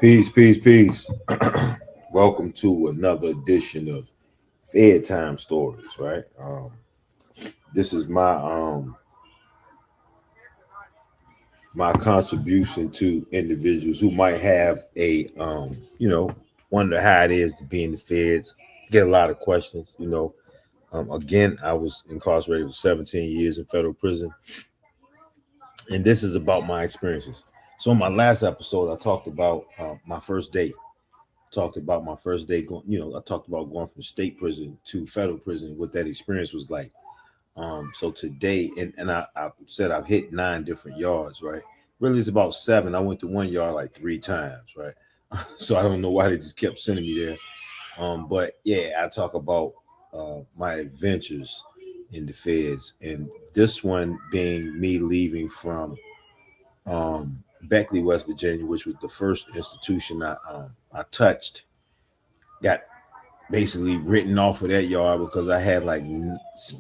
Peace, peace, peace. Welcome to another edition of Fed Time Stories, right? This is my contribution to individuals who might have a wonder how it is to be in the feds. Get a lot of questions, Again, I was incarcerated for 17 years in federal prison, and this is about my experiences. So in my last episode, I talked about my first day. Talked about my first day going, I talked about going from state prison to federal prison, what that experience was like. So today, and I said I've hit 9 different yards, right? Really, it's about 7. I went to 1 yard like 3 times, right? So I don't know why they just kept sending me there. But yeah, I talk about my adventures in the feds, and this one being me leaving from Beckley, West Virginia, which was the first institution I touched. Got basically written off of that yard because I had like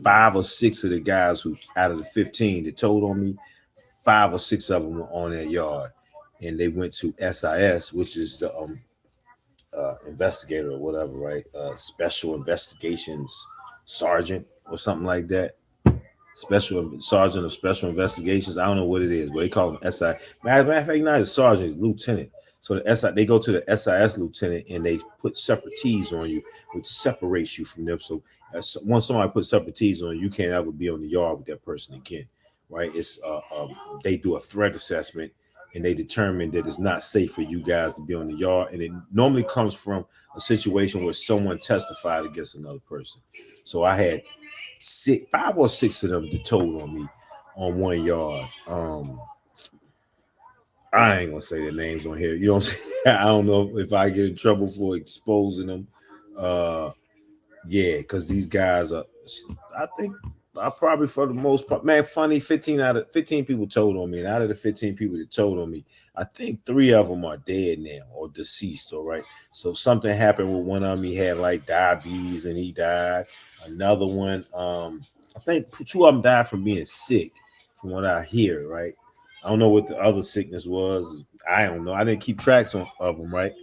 5 or 6 of the guys who out of the 15 that told on me, 5 or 6 of them were on that yard, and they went to SIS, which is the investigator or whatever, right? Special investigations sergeant or something like that. Special sergeant of special investigations. I don't know what it is, but they call them SI. Matter of fact, not a sergeant, it's lieutenant. So the SI, they go to the SIS lieutenant and they put separate T's on you, which separates you from them. So once somebody puts separate T's on you, you can't ever be on the yard with that person again, right? It's they do a threat assessment and they determine that it's not safe for you guys to be on the yard. And it normally comes from a situation where someone testified against another person. So I had 5 or 6 of them that told on me on 1 yard. I ain't gonna say their names on here. You know what I'm saying? I don't know if I get in trouble for exposing them. Yeah, because these guys are, I think I probably for the most part, man, funny, 15 out of 15 people told on me. And out of the 15 people that told on me, I think 3 of them are dead now or deceased, all right. So something happened with one of them. He had like diabetes and he died. Another one, I think 2 of them died from being sick, from what I hear, right? I don't know what the other sickness was. I don't know. I didn't keep tracks of them, right?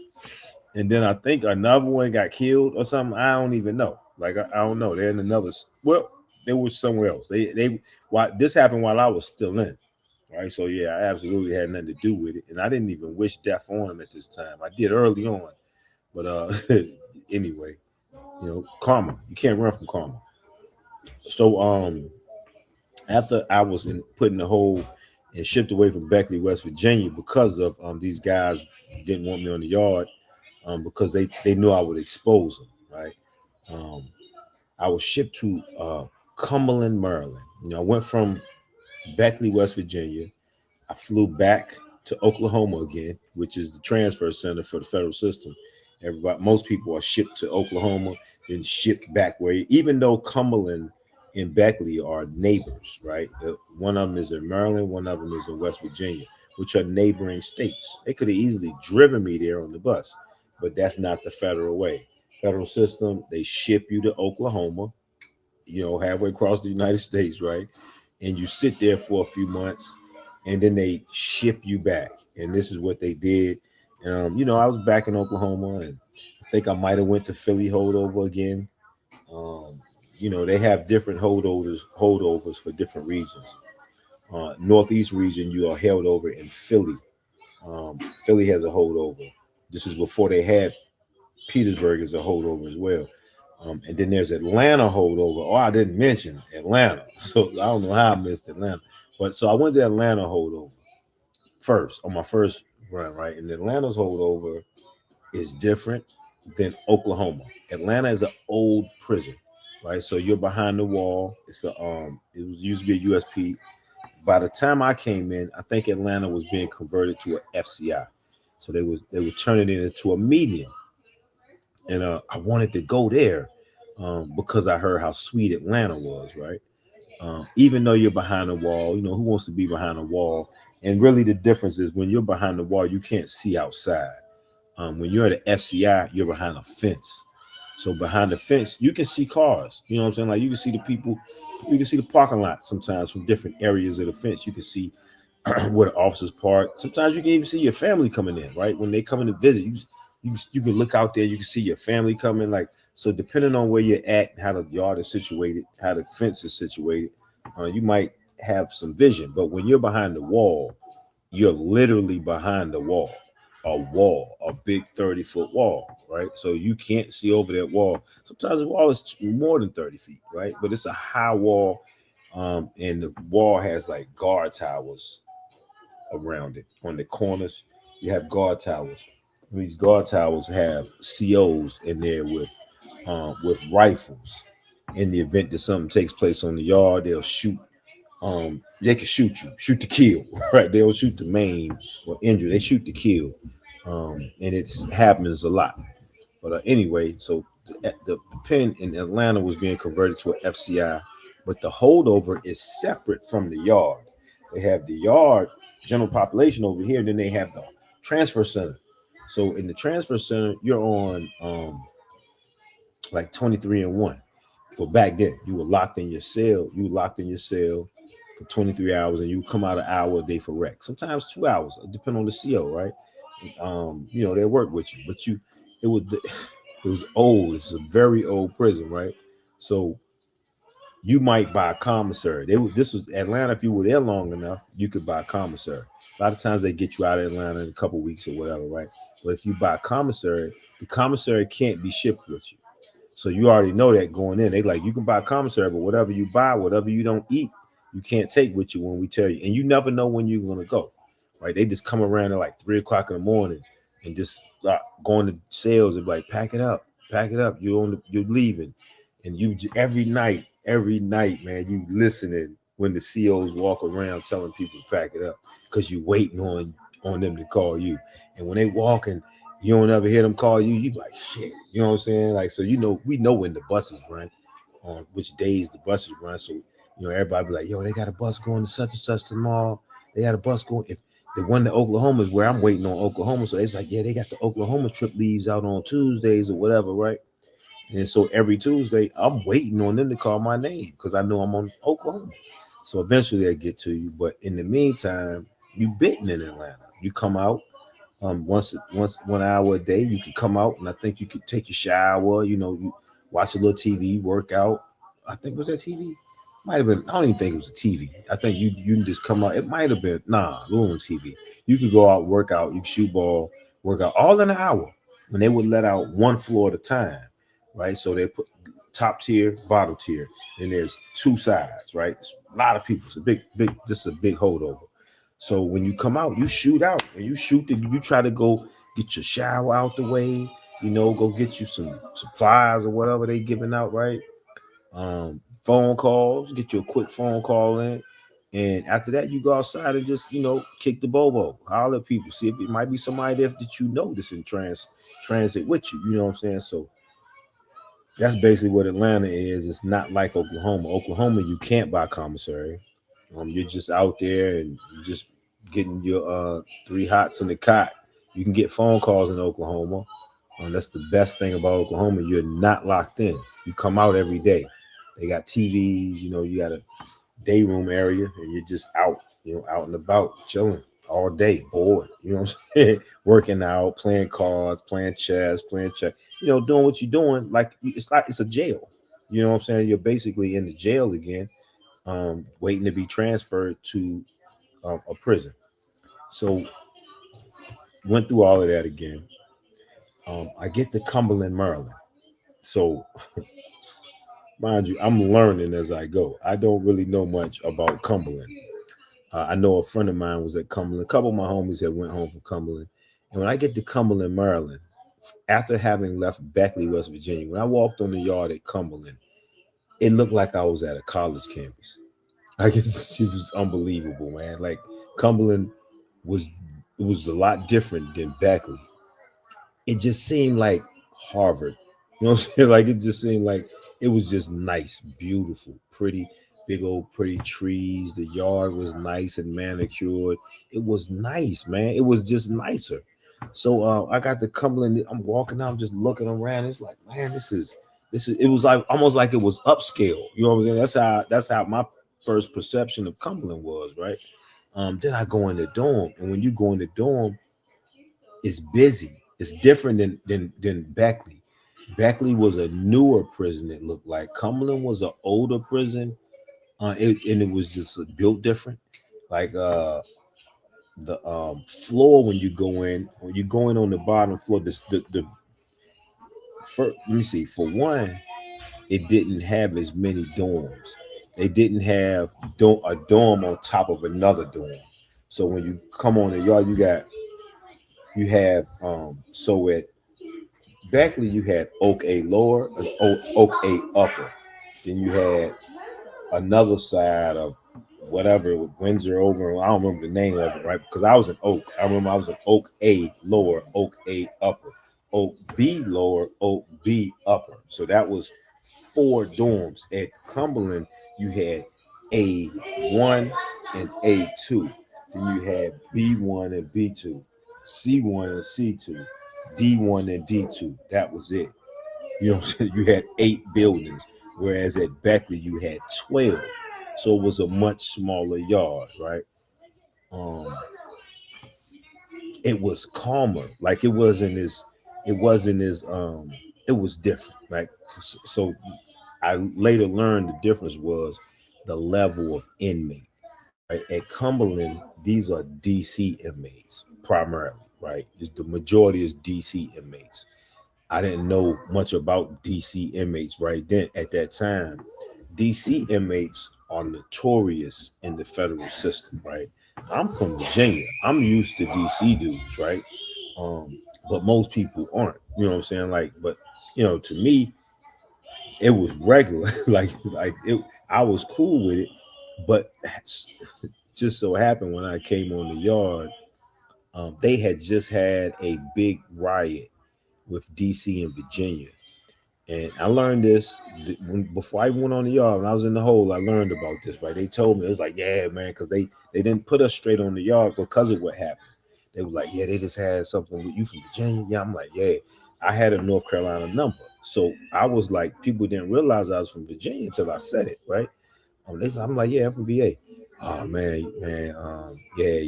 And then I think another one got killed or something. I don't even know. Like I don't know. They're in another. Well, they were somewhere else. They why this happened while I was still in, right? So yeah, I absolutely had nothing to do with it, and I didn't even wish death on them at this time. I did early on, but anyway, karma. You can't run from karma. So after I was put in the hole and shipped away from Beckley, West Virginia, because of these guys didn't want me on the yard, because they knew I would expose them, right? I was shipped to Cumberland, Maryland. I went from Beckley, West Virginia. I flew back to Oklahoma again, which is the transfer center for the federal system. Most people are shipped to Oklahoma, then shipped back where, even though Cumberland and Beckley are neighbors, right? One of them is in Maryland, one of them is in West Virginia, which are neighboring states. They could have easily driven me there on the bus, but that's not the federal way. Federal system, they ship you to Oklahoma, halfway across the United States, right? And you sit there for a few months, and then they ship you back. And this is what they did. I was back in Oklahoma, and I think I might have went to Philly holdover again. They have different holdovers for different regions. Northeast region, you are held over in Philly. Philly has a holdover. This is before they had Petersburg as a holdover as well. And then there's Atlanta holdover. Oh, I didn't mention Atlanta. So I don't know how I missed Atlanta. But so I went to Atlanta holdover first on my first run, right? And Atlanta's holdover is different than Oklahoma. Atlanta is an old prison, right? So you're behind the wall. It used to be a USP. by the time I came in, I think Atlanta was being converted to an FCI. So they were turning it into a medium. And I wanted to go there because I heard how sweet Atlanta was, right? Even though you're behind a wall, you know, who wants to be behind a wall? And really the difference is when you're behind the wall, you can't see outside. When you're at an FCI, you're behind a fence. So behind the fence, you can see cars. You know what I'm saying? Like you can see the people, you can see the parking lot sometimes from different areas of the fence. You can see where the officers park. Sometimes you can even see your family coming in, right? When they come in to visit, you can look out there, you can see your family coming. Like, so depending on where you're at, how the yard is situated, how the fence is situated, you might have some vision. But when you're behind the wall, you're literally behind the wall, a big 30-foot wall, right? So you can't see over that wall. Sometimes the wall is more than 30 feet, right? But it's a high wall, and the wall has like guard towers around it. On the corners, you have guard towers. These guard towers have COs in there with rifles. In the event that something takes place on the yard, they'll shoot. They can shoot you, shoot to kill, right? They'll shoot to maim or injure. They shoot to kill, and it happens a lot. But anyway, so the pen in Atlanta was being converted to an FCI, but the holdover is separate from the yard. They have the yard general population over here, and then they have the transfer center. So in the transfer center, you're on like 23 and 1. But back then, you were locked in your cell. You were locked in your cell for 23 hours, and you come out an hour a day for rec. Sometimes 2 hours, depending on the CO, right? You know, they work with you, but it was it was old. It's a very old prison, right? So you might buy a commissary. This was Atlanta. If you were there long enough, you could buy a commissary. A lot of times they get you out of Atlanta in a couple weeks or whatever, right? But if you buy a commissary, the commissary can't be shipped with you. So you already know that going in. They like, you can buy a commissary, but whatever you buy, whatever you don't eat, you can't take with you when we tell you. And you never know when you're gonna go, right? They just come around at like 3 o'clock in the morning and just going to sales and like, pack it up, pack it up. You're leaving, and you every night, man, you listening when the COs walk around telling people to pack it up because you waiting on them to call you. And when they walk and you don't ever hear them call you, you like, shit. You know what I'm saying? Like, so you know, we know when the buses run, on which days the buses run. So, you know, everybody be like, yo, they got a bus going to such and such tomorrow. They got a bus going. If the one to Oklahoma is where I'm waiting on Oklahoma. So it's like, yeah, they got the Oklahoma trip leaves out on Tuesdays or whatever, right? And so every Tuesday, I'm waiting on them to call my name because I know I'm on Oklahoma. So eventually they get to you. But in the meantime, you bitten in Atlanta. You come out once 1 hour a day. You can come out, and I think you could take your shower. You know, you watch a little TV, work out. I think, was that TV? Might have been. I don't even think it was a TV. I think you can just come out. It might have been it wasn't TV. You could go out, work out, you can shoot ball, work out all in an hour, and they would let out one floor at a time, right? So they put top tier, bottom tier, and there's two sides, right? It's a lot of people. It's a this is a big holdover. So when you come out, you shoot out and you try to go get your shower out the way, you know, go get you some supplies or whatever they giving out, right? Phone calls, get you a quick phone call in. And after that, you go outside and just, you know, kick the bobo, holler at people, see if it might be somebody there that you know that's in transit with you. You know what I'm saying? So that's basically what Atlanta is. It's not like Oklahoma. Oklahoma, you can't buy commissary. You're just out there and you just getting your three hots in the cot. You can get phone calls in Oklahoma. That's the best thing about Oklahoma. You're not locked in. You come out every day. They got TVs, you know, you got a day room area, and you're just out, you know, out and about, chilling all day, bored, you know what I'm saying? Working out, playing cards, playing chess, playing check, you know, doing what you're doing. Like it's a jail. You know what I'm saying? You're basically in the jail again, waiting to be transferred to a prison. So went through all of that again. I get to Cumberland, Maryland. So mind you, I'm learning as I go. I don't really know much about Cumberland. I know a friend of mine was at Cumberland. A couple of my homies had went home from Cumberland. And when I get to Cumberland, Maryland, after having left Beckley, West Virginia, when I walked on the yard at Cumberland, it looked like I was at a college campus. I guess she was unbelievable, man. Like Cumberland was it was a lot different than Beckley. It just seemed like Harvard. You know what I'm saying? Like it just seemed like it was just nice, beautiful, pretty, big old pretty trees. The yard was nice and manicured. It was nice, man. It was just nicer. So I got the Cumberland. I'm walking out, I'm just looking around. It's like, man, this is. It was like almost like it was upscale. You know what I'm saying? That's how my first perception of Cumberland was, right? Then I go in the dorm, and when you go in the dorm, it's busy. It's different than Beckley. Beckley was a newer prison. It looked like Cumberland was an older prison, and it was just built different. Like the floor when you go in on the bottom floor. Let me see. For one, it didn't have as many dorms. They didn't have a dorm on top of another dorm. So when you come on the yard, you have so at Beckley, you had Oak A lower and Oak A upper. Then you had another side of whatever Windsor over. I don't remember the name of it, right? Because I was in Oak. I remember I was in Oak A lower, Oak A upper, Oak B lower, Oak B upper. So that was four dorms. At Cumberland, you had A1 and A2. Then you had B1 and B2, C1 and C2, D1 and D2. That was it. You know what I'm saying? You had 8 buildings, whereas at Beckley you had 12. So it was a much smaller yard, right? Um, it was calmer. Like it was different. Like so I later learned the difference was the level of inmate. Right? At Cumberland, these are DC inmates primarily, right? The majority is DC inmates. I didn't know much about DC inmates right then at that time. DC inmates are notorious in the federal system, right? I'm from Virginia. I'm used to DC dudes, right? But most people aren't. You know what I'm saying? Like, but to me, it was regular. like it. I was cool with it, but just so happened when I came on the yard, they had just had a big riot with DC and Virginia. And I learned this before I went on the yard. When I was in the hole, I learned about this. Right? They told me it was like, yeah, man, because they didn't put us straight on the yard because of what happened. They were like, yeah, they just had something with you from Virginia. Yeah, I'm like, yeah, I had a North Carolina number, so I was like, people didn't realize I was from Virginia until I said it, right? I'm like, yeah, I'm from VA. Oh man, yeah,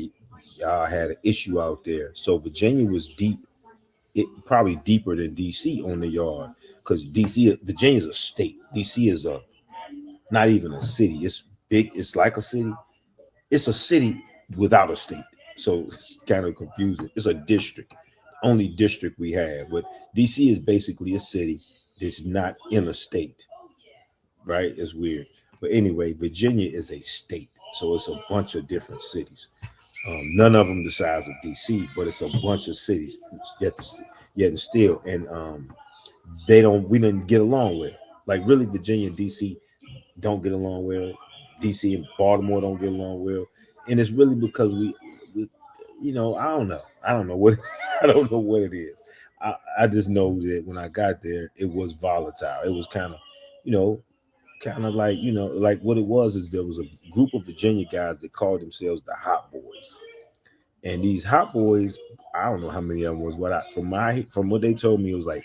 y'all had an issue out there. So Virginia was deep, it probably deeper than DC on the yard because Virginia is a state. DC is a not even a city. It's big. It's like a city. It's a city without a state. So it's kind of confusing. It's a district, only district we have. But DC is basically a city that's not in a state, right? It's weird. But anyway, Virginia is a state. So it's a bunch of different cities. None of them the size of DC, but it's a bunch of cities yet and still. And we didn't get along with. Like really, Virginia and DC don't get along well. DC and Baltimore don't get along well, and it's really because we I don't know what I don't know what it is. I just know that when I got there, it was volatile. It was you know, kind of like like what it was is there was a group of Virginia guys that called themselves the Hot Boys, and these Hot Boys, I don't know how many of them was. From what they told me, it was like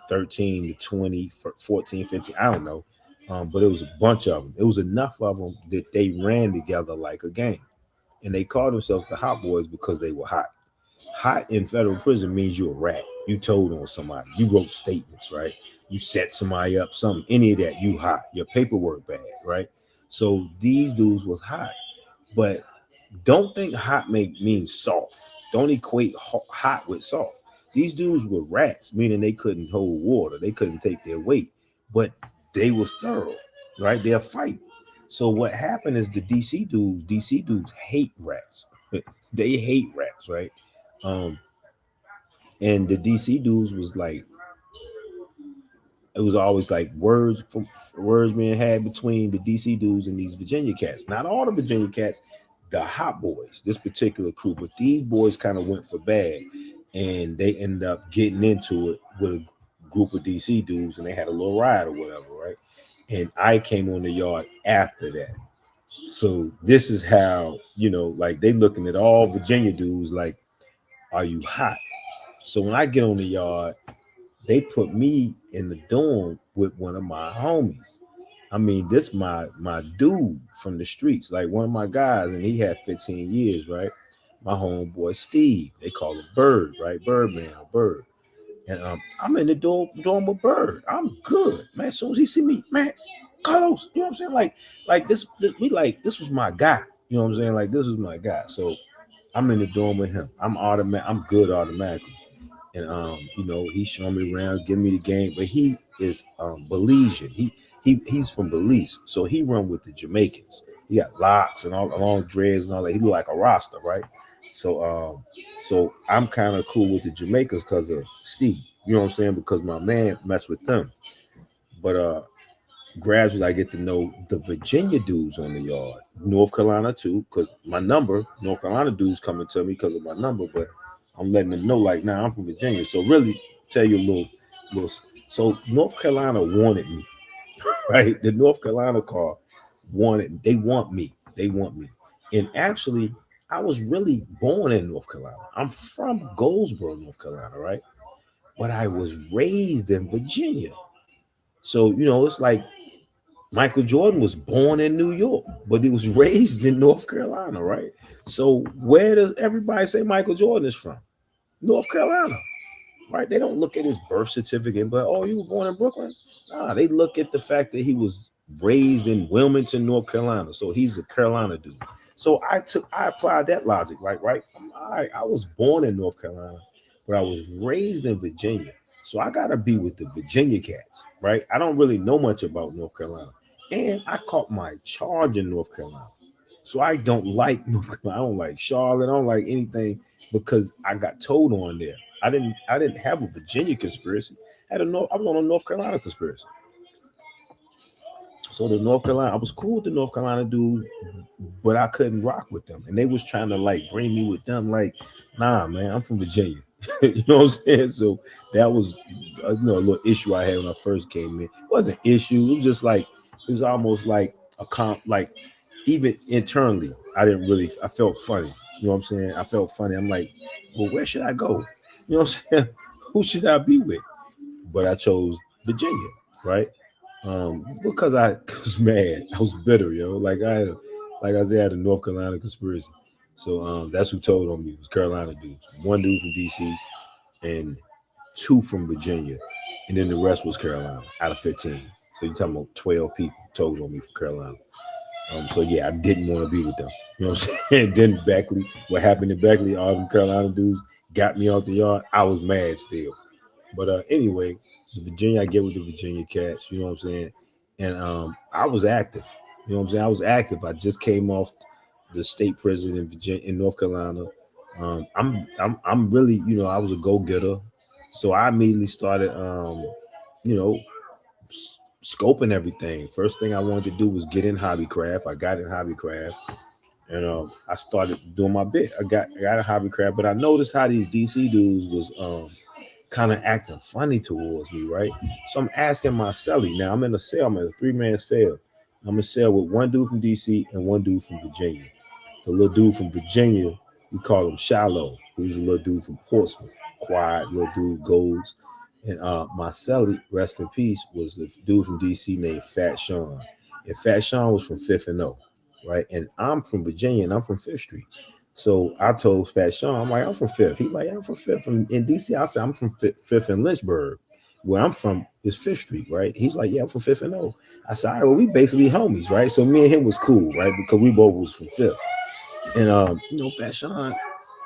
13 to 20, 14, 15. I don't know, but it was a bunch of them. It was enough of them that they ran together like a gang, and they called themselves the Hot Boys because they were hot. Hot in federal prison means you're a rat. You told on somebody. You wrote statements, right? You set somebody up, something, any of that. You hot. Your paperwork bad, right? So these dudes was hot, but don't think hot means soft. Don't equate hot with soft. These dudes were rats, meaning they couldn't hold water. They couldn't take their weight, but they was thorough, right? They'll fight. So what happened is DC dudes hate rats. They hate rats, right? Um, and the DC dudes was like, it was always like words being had between the DC dudes and these Virginia cats. Not all the Virginia cats, the hot boys, this particular crew, but these boys kind of went for bad, and they ended up getting into it with a group of DC dudes, and they had a little riot or whatever, right? And I came on the yard after that. So this is how, like they looking at all Virginia dudes like, are you hot? So when I get on the yard, they put me in the dorm with one of my homies. I mean, this my dude from the streets, like one of my guys, and he had 15 years, right? My homeboy Steve, they call him Bird, right? Birdman or Bird. And I'm in the dorm with Bird. I'm good, man. As soon as he see me, man, Carlos, you know what I'm saying? Like this was my guy. You know what I'm saying? Like this was my guy. So I'm in the dorm with him. I'm good automatically. And he's showing me around, giving me the game, but he is Belizean. He's from Belize, so he run with the Jamaicans. He got locks and all long dreads and all that. He look like a Rasta, right? So I'm kind of cool with the Jamaicans because of Steve. You know what I'm saying? Because my man messed with them. But gradually I get to know the Virginia dudes on the yard, North Carolina too, because my number, North Carolina dudes coming to me because of my number, but I'm letting them know like, nah, I'm from Virginia. So really tell you a little. So North Carolina wanted me, right? The North Carolina car they want me. They want me. And actually, I was really born in North Carolina. I'm from Goldsboro, North Carolina, right? But I was raised in Virginia. So, it's like Michael Jordan was born in New York, but he was raised in North Carolina, right? So where does everybody say Michael Jordan is from? North Carolina, right? They don't look at his birth certificate, but oh, you were born in Brooklyn. Nah, they look at the fact that he was raised in Wilmington, North Carolina, so he's a Carolina dude. So I applied that logic, like right. I was born in North Carolina, but I was raised in Virginia, so I gotta be with the Virginia cats, right? I don't really know much about North Carolina, and I caught my charge in North Carolina. So I don't like North Carolina. I don't like Charlotte. I don't like anything because I got told on there. I didn't have a Virginia conspiracy. I was on a North Carolina conspiracy. So the North Carolina, I was cool with the North Carolina dudes, but I couldn't rock with them. And they was trying to like bring me with them. Like, nah, man, I'm from Virginia. You know what I'm saying? So that was a little issue I had when I first came in. It wasn't an issue. It was just like it was almost like like even internally, I felt funny. You know what I'm saying? I felt funny. I'm like, well, where should I go? You know what I'm saying? Who should I be with? But I chose Virginia, right? Because I was mad. I was bitter, yo. Like I said, I had a North Carolina conspiracy. So that's who told on me was Carolina dudes. One dude from DC and two from Virginia. And then the rest was Carolina out of 15. So you're talking about 12 people told on me from Carolina. So yeah, I didn't want to be with them. You know what I'm saying? Then Beckley, what happened in Beckley, all them Carolina dudes got me out the yard. I was mad still. But anyway, the Virginia, I get with the Virginia cats, you know what I'm saying? And I was active. You know what I'm saying? I was active. I just came off the state prison in Virginia in North Carolina. I'm really, I was a go-getter. So I immediately started you know, scoping everything. First thing I wanted to do was get in hobbycraft. I got in hobbycraft, and I started doing my bit. I got a hobbycraft, but I noticed how these DC dudes was kind of acting funny towards me, right? So I'm asking my cellie. Now I'm in a cell. I'm in a 3-man cell. I'm in a cell with one dude from DC and one dude from Virginia. The little dude from Virginia, we call him Shallow. He was a little dude from Portsmouth, quiet little dude, goes. And my cellie, rest in peace, was a dude from DC named Fat Sean. And Fat Sean was from Fifth and O, right? And I'm from Virginia and I'm from Fifth Street. So I told Fat Sean, I'm like, I'm from Fifth. He's like, yeah, I'm from Fifth. In DC, I said, I'm from Fifth and Lynchburg. Where I'm from is Fifth Street, right? He's like, yeah, I'm from Fifth and O. I said, all right, well, we basically homies, right? So me and him was cool, right? Because we both was from Fifth. And Fat Sean,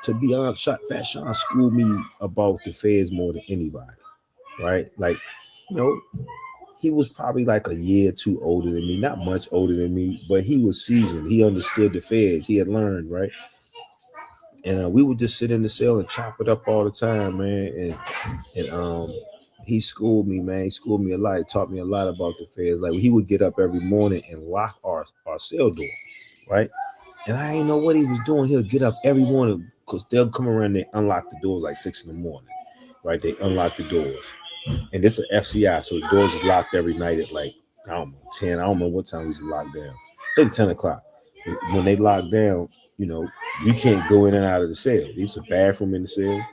to be honest, Fat Sean schooled me about the feds more than anybody, right? Like, you know, he was probably like a year or two older than me, not much older than me, but he was seasoned. He understood the feds. He had learned, right? And we would just sit in the cell and chop it up all the time, man. And he schooled me, man. He schooled me a lot. He taught me a lot about the feds. Like he would get up every morning and lock our cell door, right? And I ain't know what he was doing. He'll get up every morning because they'll come around. They unlock the doors like 6 in the morning, right? They unlock the doors, and this is FCI, so the doors is locked every night at like I don't know 10. I don't know what time we used to lock down. I think 10 o'clock. When they lock down, you know, you can't go in and out of the cell. There's a bathroom in the cell.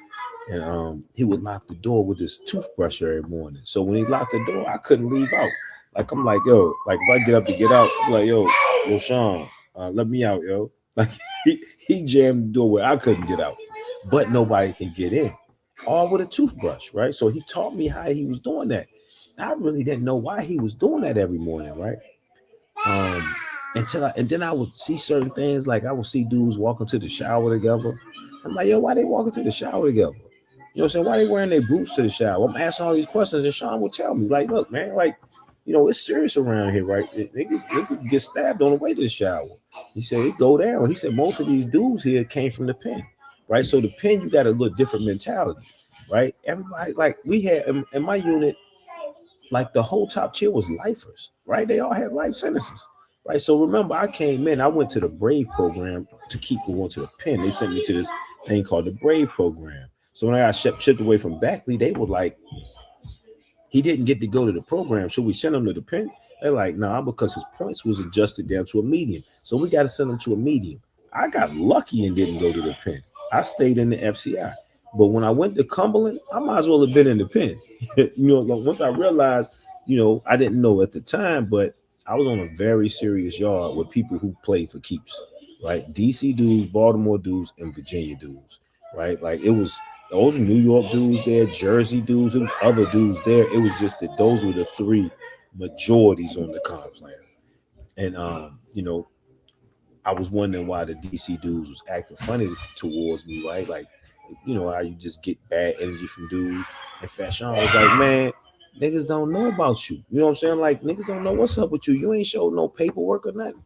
And he would lock the door with his toothbrush every morning. So when he locked the door, I couldn't leave out. Like I'm like, yo, like if I get up to get out, I'm like, yo, Sean, let me out, yo. Like he jammed the door where I couldn't get out, but nobody can get in. All with a toothbrush, right? So he taught me how he was doing that. I really didn't know why he was doing that every morning, right? Um, and then I would see certain things, like I would see dudes walking to the shower together. I'm like, yo, why they walking to the shower together? You know what I'm saying? Why they wearing their boots to the shower? I'm asking all these questions, and Sean will tell me, like, look, man, like, you know, it's serious around here, right? Niggas get stabbed on the way to the shower. He said it go down. He said most of these dudes here came from the pen, right? So the pen, you got a little different mentality, right? Everybody, like we had in my unit, like the whole top tier was lifers, right? They all had life sentences, right? So remember, I came in, I went to the Brave program to keep from going to the pen. They sent me to this thing called the Brave program. So when I got shipped away from Backley, they were like, he didn't get to go to the program, so we sent him to the pen. They're like, nah, because his points was adjusted down to a medium. So we got to send him to a medium. I got lucky and didn't go to the pen. I stayed in the FCI. But when I went to Cumberland, I might as well have been in the pen. You know, once I realized, you know, I didn't know at the time, but I was on a very serious yard with people who play for keeps, right? DC dudes, Baltimore dudes, and Virginia dudes, right? Like it was those New York dudes there, Jersey dudes, there was other dudes there. It was just that those were the three majorities on the comp plan. And you know, I was wondering why the DC dudes was acting funny towards me, right? Like, you know, how you just get bad energy from dudes. And Fashion was like, man, niggas don't know about you. You know what I'm saying? Like, niggas don't know what's up with you. You ain't showed no paperwork or nothing.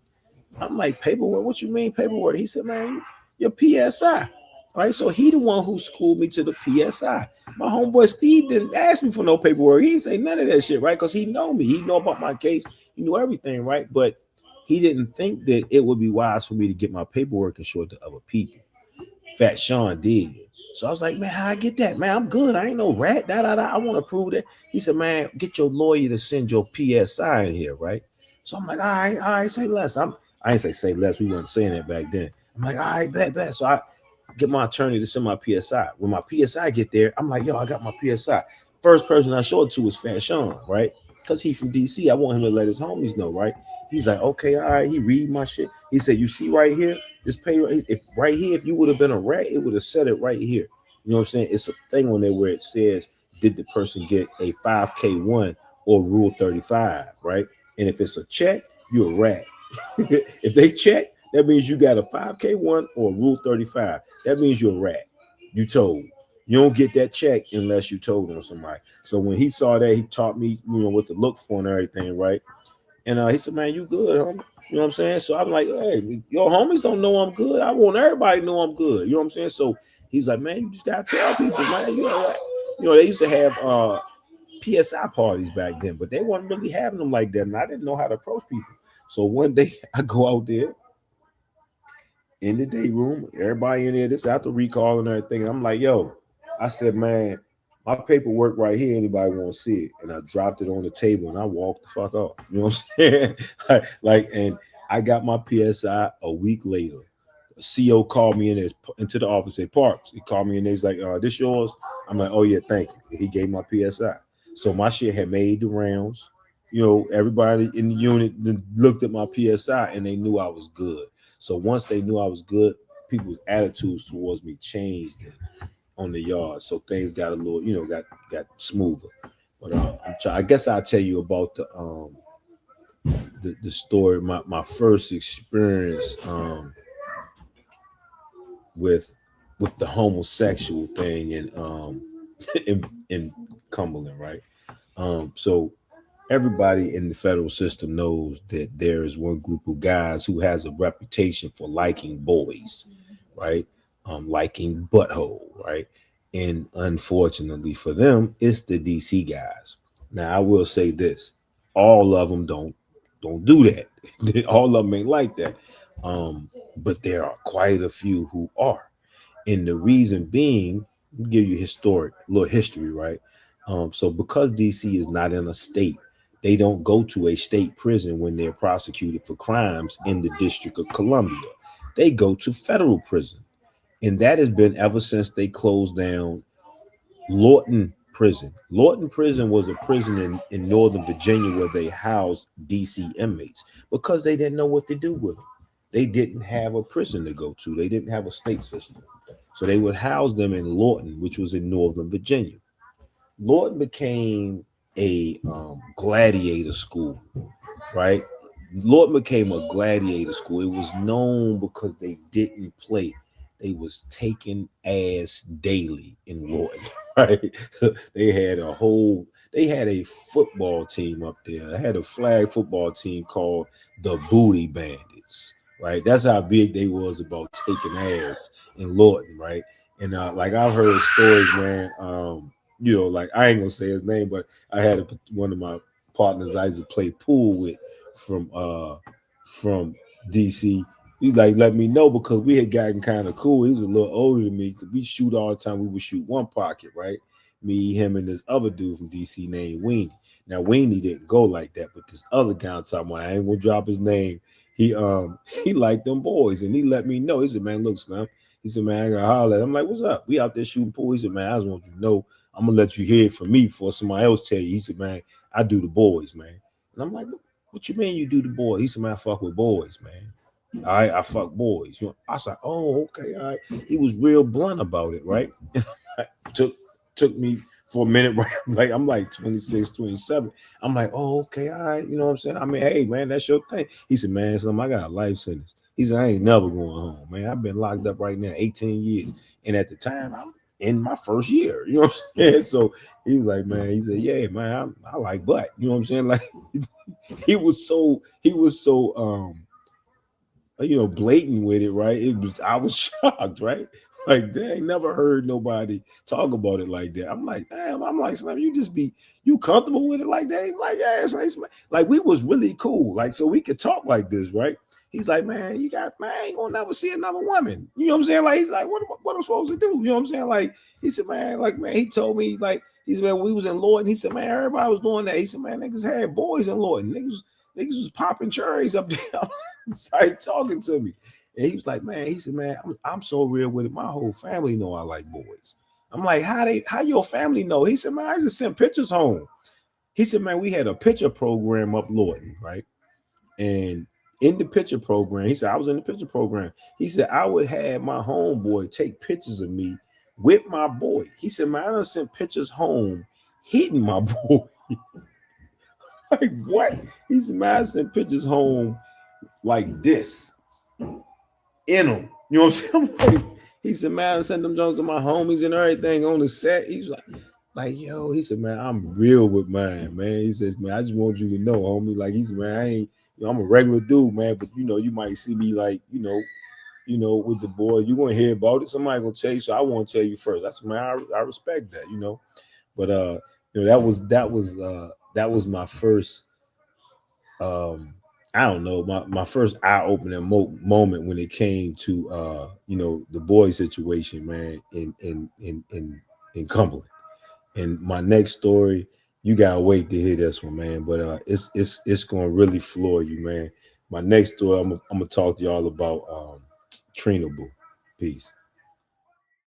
I'm like, paperwork? What you mean paperwork? He said, man, your PSI. All right, so he the one who schooled me to the PSI. My homeboy Steve didn't ask me for no paperwork. He didn't say none of that shit, right? Because he know me. He know about my case. He knew everything, right? But he didn't think that it would be wise for me to get my paperwork and show it to other people. Fat Sean did. So I was like, man, how I get that? Man, I'm good. I ain't no rat. I want to prove that. He said, man, get your lawyer to send your PSI in here, right? So I'm like, all right, say less. I ain't say less. We weren't saying that back then. I'm like, all right, bet. So I get my attorney to send my PSI. When my PSI get there, I'm like, yo, I got my PSI. First person I showed it to was Fat Sean, right? Because he from DC. I want him to let his homies know, right? He's like, okay, all right. He read my shit. He said, you see right here, this pay if right here, if you would have been a rat, it would have said it right here. You know what I'm saying? It's a thing on there where it says, did the person get a 5K1 or Rule 35, right? And if it's a check, you're a rat. If they check, that means you got a 5K1 or Rule 35. That means you're a rat. You told. You don't get that check unless you told on somebody. So when he saw that, he taught me, you know, what to look for and everything, right? And he said, man, you good, homie. You know what I'm saying? So I'm like, hey, your homies don't know I'm good. I want everybody to know I'm good. You know what I'm saying? So he's like, man, you just gotta tell people, man. You know, they used to have PSI parties back then, but they weren't really having them like that. And I didn't know how to approach people. So one day I go out there in the day room, everybody in there, this after recall and everything. And I'm like, yo, I said, man, my paperwork right here, anybody want to see it? And I dropped it on the table and I walked the fuck off. You know what I'm saying? like, and I got my PSI a week later. A CO called me into the office at Parks. He called me and he's like, this yours? I'm like, oh yeah, thank you. He gave my PSI. So my shit had made the rounds. You know, everybody in the unit looked at my PSI and they knew I was good. So once they knew I was good, people's attitudes towards me changed on the yard. So things got a little, you know, got smoother. But I guess I'll tell you about the story, my first experience with the homosexual thing in Cumberland, right? So everybody in the federal system knows that there is one group of guys who has a reputation for liking boys, right? Liking butthole, right? And unfortunately for them, it's the DC guys. Now I will say this: all of them don't do that. All of them ain't like that. But there are quite a few who are. And the reason being, give you historic little history, right? So because DC is not in a state, they don't go to a state prison when they're prosecuted for crimes in the District of Columbia. They go to federal prison. And that has been ever since they closed down Lorton Prison. Lorton Prison was a prison in Northern Virginia where they housed DC inmates because they didn't know what to do with them. They didn't have a prison to go to. They didn't have a state system. So they would house them in Lorton, which was in Northern Virginia. Lorton became a gladiator school, right? Lord became a gladiator school. It was known because they didn't play. They was taking ass daily in Lorton, right? So they had a football team up there. They had a flag football team called the Booty Bandits, right? That's how big they was about taking ass in Lorton, right? And like I've heard stories, man. Like I ain't gonna say his name, but I had one of my partners I used to play pool with from DC. He's like, let me know because we had gotten kind of cool. He was a little older than me. We shoot all the time. We would shoot one pocket, right? Me, him, and this other dude from DC named Weenie. Now Weenie didn't go like that, but this other guy I'm talking about, I ain't gonna drop his name. He he liked them boys and he let me know. He said, man, look, Slim. He said, man, I gotta holler at him. I'm like, what's up? We out there shooting pool. He said, man, I just want you to know I'm gonna let you hear it from me before somebody else tell you. He said, man, I do the boys, man. And I'm like, what you mean you do the boys? He said, man, I fuck with boys, man. All right, I fuck boys. I was like, oh, okay, all right. He was real blunt about it, right? took me for a minute, right? Like I'm like 26, 27. I'm like, oh, okay, all right. You know what I'm saying? I mean, hey, man, that's your thing. He said, man, son, I got a life sentence. He said, I ain't never going home, man. I've been locked up right now 18 years. And at the time, I'm in my first year. You know what I'm saying? So he was like, man, he said, yeah, man, I like butt. You know what I'm saying? Like he was so blatant with it, right? I was shocked, right? Like they ain't never heard nobody talk about it like that. I'm like, damn, I'm like, Slim, you comfortable with it like that? He's like, yeah, it's nice, man. Like we was really cool, like so we could talk like this, right? He's like, man, I ain't gonna never see another woman. You know what I'm saying? Like he's like, what am I supposed to do? You know what I'm saying? Like he said, man, he told me, like, he said, man, we was in Lorton. He said, man, everybody was doing that. He said, man, niggas had boys in Lorton. Niggas was popping cherries up there. Started talking to me. And he was like, man, he said, man, I'm so real with it. My whole family know I like boys. I'm like, how your family know? He said, man, I just sent pictures home. He said, man, we had a picture program up Lorton, right? And in the picture program, he said, I was in the picture program. He said, I would have my homeboy take pictures of me with my boy. He said, man, I done sent pictures home hitting my boy. Like, what? He said, man, I sent pictures home like this in them. You know what I'm saying? Like, he said, man, I sent them Jones to my homies and everything on the set. He's like, yo, he said, man, I'm real with mine, man. He says, man, I just want you to know, homie. Like, he said, man, I ain't, I'm a regular dude, man, but you might see me like, with the boy. You're gonna hear about it. Somebody gonna tell you, so I want to tell you first. That's man, I respect that, But that was my first I don't know, my first eye-opening moment when it came to the boy situation, man, in Cumberland. And my next story, you gotta wait to hear this one, man. But it's gonna really floor you, man. My next story, I'm gonna talk to y'all about Trina Boo. Peace.